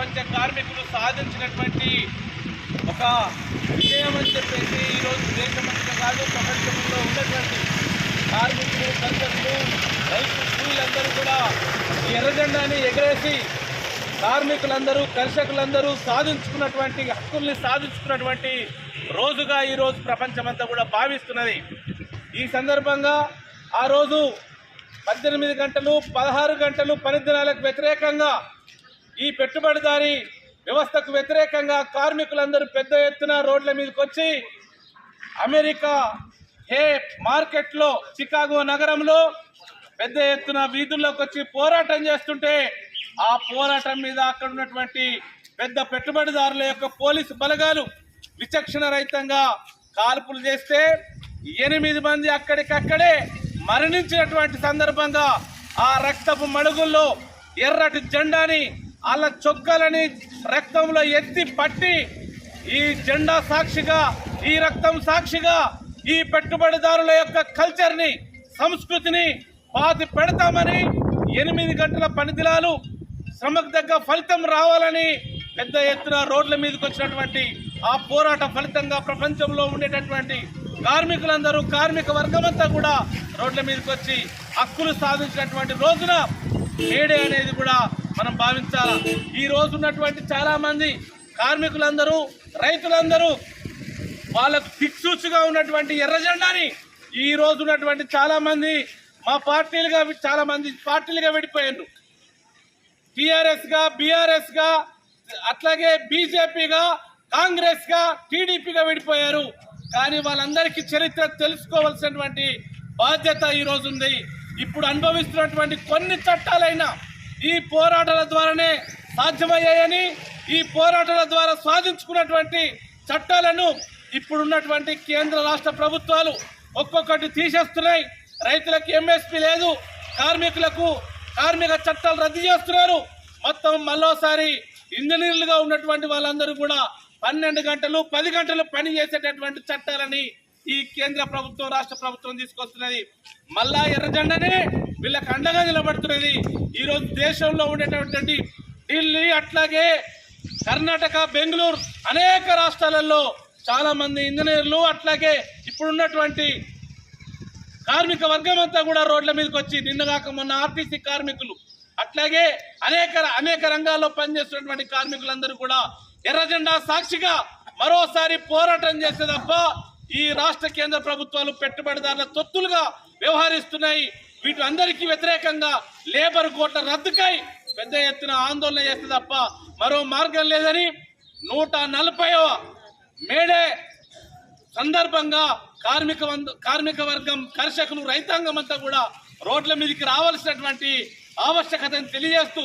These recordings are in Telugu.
ప్రపంచ కార్మికులు సాధించినటువంటి ఒక విజయం అని చెప్పేసి ఈరోజు దేశమంతా కాదు ప్రపంచంలో ఉన్నటువంటి కార్మికులు, కర్షకులు, రైతు కూలీలందరూ కూడా ఈ ఎర్రజెండాని ఎగరేసి కార్మికులందరూ, కర్షకులందరూ సాధించుకున్నటువంటి హక్కుల్ని సాధించుకున్నటువంటి రోజుగా ఈరోజు ప్రపంచమంతా కూడా భావిస్తున్నది. ఈ సందర్భంగా ఆ రోజు 18 గంటలు 16 గంటలు పనిదినాలకు వ్యతిరేకంగా, ఈ పెట్టుబడిదారీ వ్యవస్థకు వ్యతిరేకంగా కార్మికులందరూ పెద్ద ఎత్తున రోడ్ల మీదకి వచ్చి అమెరికా మార్కెట్లో చికాగో నగరంలో పెద్ద ఎత్తున వీధుల్లోకి వచ్చి పోరాటం చేస్తుంటే, ఆ పోరాటం మీద అక్కడ ఉన్నటువంటి పెద్ద పెట్టుబడిదారుల యొక్క పోలీసు బలగాలు విచక్షణ రహితంగా కాల్పులు చేస్తే 8 మంది అక్కడికక్కడే మరణించినటువంటి సందర్భంగా ఆ రక్తపు మడుగుల్లో ఎర్రటి జెండాని వాళ్ళ చొక్కాలని రక్తంలో ఎత్తి పట్టి ఈ జెండా సాక్షిగా, ఈ రక్తం సాక్షిగా ఈ పెట్టుబడిదారుల యొక్క కల్చర్ని, సంస్కృతిని పాతి పెడతామని 8 గంటల పనిదినాలు శ్రమకు తగ్గ ఫలితం రావాలని పెద్ద ఎత్తున రోడ్ల మీదకి వచ్చినటువంటి ఆ పోరాట ఫలితంగా ప్రపంచంలో ఉండేటటువంటి కార్మికులందరూ, కార్మిక వర్గమంతా కూడా రోడ్ల మీదకి వచ్చి హక్కులు సాధించినటువంటి రోజున మేడే అనేది కూడా మనం భావించాలి. ఈ రోజు ఉన్నటువంటి చాలా మంది కార్మికులందరూ, రైతులందరూ వాళ్ళకు దిక్సూచిగా ఉన్నటువంటి ఎర్రజెండాని ఈ రోజు ఉన్నటువంటి చాలా మంది పార్టీలుగా విడిపోయారు. టిఆర్ఎస్ గా, బీఆర్ఎస్ గా, అట్లాగే బీజేపీగా, కాంగ్రెస్ గా, టీడీపీగా విడిపోయారు. కానీ వాళ్ళందరికీ చరిత్ర తెలుసుకోవాల్సినటువంటి బాధ్యత ఈ రోజు ఉంది. ఇప్పుడు అనుభవిస్తున్నటువంటి కొన్ని చట్టాలైనా ఈ పోరాటాల ద్వారానే సాధ్యమయ్యాయని, ఈ పోరాటాల ద్వారా సాధించుకున్నటువంటి చట్టాలను ఇప్పుడున్నటువంటి కేంద్ర రాష్ట్ర ప్రభుత్వాలు ఒక్కొక్కటి తీసేస్తున్నాయి. రైతులకు ఎంఎస్పీ లేదు, కార్మికులకు కార్మిక చట్టాలు రద్దు చేస్తున్నారు. మొత్తం మరోసారి ఇంజనీర్లుగా ఉన్నటువంటి వాళ్ళందరూ కూడా 12 గంటలు 10 గంటలు పని చేసేటటువంటి చట్టాలని ఈ కేంద్ర ప్రభుత్వం, రాష్ట్ర ప్రభుత్వం తీసుకొస్తున్నది. మళ్ళా ఎర్రజెండనే వీళ్ళకి అండగా నిలబడుతున్నది. ఈరోజు దేశంలో ఉండేటటువంటి ఢిల్లీ, అట్లాగే కర్ణాటక, బెంగళూరు అనేక రాష్ట్రాలలో చాలా మంది ఇంజనీర్లు, అట్లాగే ఇప్పుడున్నటువంటి కార్మిక వర్గం అంతా కూడా రోడ్ల మీదకి వచ్చి, నిన్నగాక మొన్న ఆర్టీసీ కార్మికులు, అట్లాగే అనేక రంగాల్లో పనిచేస్తున్నటువంటి కార్మికులందరూ కూడా ఎర్రజెండా సాక్షిగా మరోసారి పోరాటం చేస్తే తప్ప ఈ రాష్ట్ర కేంద్ర ప్రభుత్వాలు పెట్టుబడిదారుల తొత్తులుగా వ్యవహరిస్తున్నాయి. వీటి అందరికీ వ్యతిరేకంగా లేబర్ కోట్ల రద్దుకై పెద్ద ఎత్తున ఆందోళన చేస్తే తప్ప మరో మార్గం లేదని 140వ మేడే సందర్భంగా కార్మిక వర్గం, కర్షకులు, రైతాంగం అంతా కూడా రోడ్ల మీదకి రావాల్సినటువంటి ఆవశ్యకతను తెలియజేస్తూ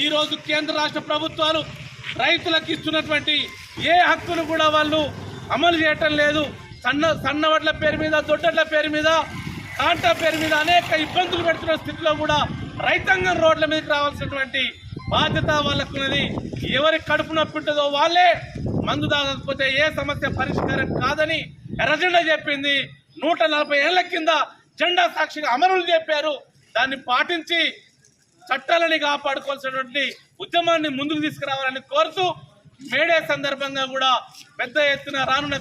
ఈ రోజు కేంద్ర రాష్ట్ర ప్రభుత్వాలు రైతులకు ఇస్తున్నటువంటి ఏ హక్కును కూడా వాళ్ళు అమలు చేయటం లేదు. సన్నవడ్ల పేరు మీద, దొడ్డడ్ల పేరు మీద, కాంటా పేరు మీద అనేక ఇబ్బందులు పెడుతున్న స్థితిలో కూడా రైతాంగం రోడ్ల మీదకి రావాల్సినటువంటి బాధ్యత వాళ్ళకున్నది. ఎవరి కడుపు నొప్పి ఉంటుందో వాళ్ళే మందు తాగకపోతే ఏ సమస్య పరిష్కారం కాదని ఎర్రజెండా చెప్పింది. 140 ఏళ్ల కింద జెండా సాక్షిగా అమరులు చెప్పారు. దాన్ని పాటించి చట్టాలని కాపాడుకోవాల్సినటువంటి ఉద్యమాన్ని ముందుకు తీసుకురావాలని కోరుతూ మేడే సందర్భంగా కూడా పెద్ద ఎత్తున రానున్న